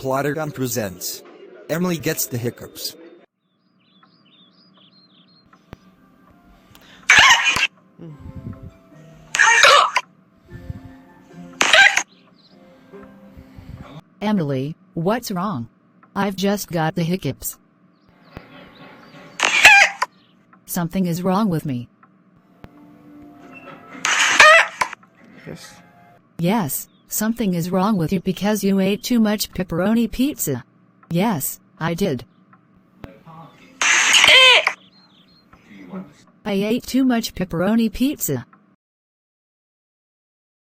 Clottergun presents Emily Gets the Hiccups. Emily, what's wrong? I've just got the hiccups. Something is wrong with me. Yes. Yes, something is wrong with you because you ate too much pepperoni pizza. Yes, I did. I ate too much pepperoni pizza.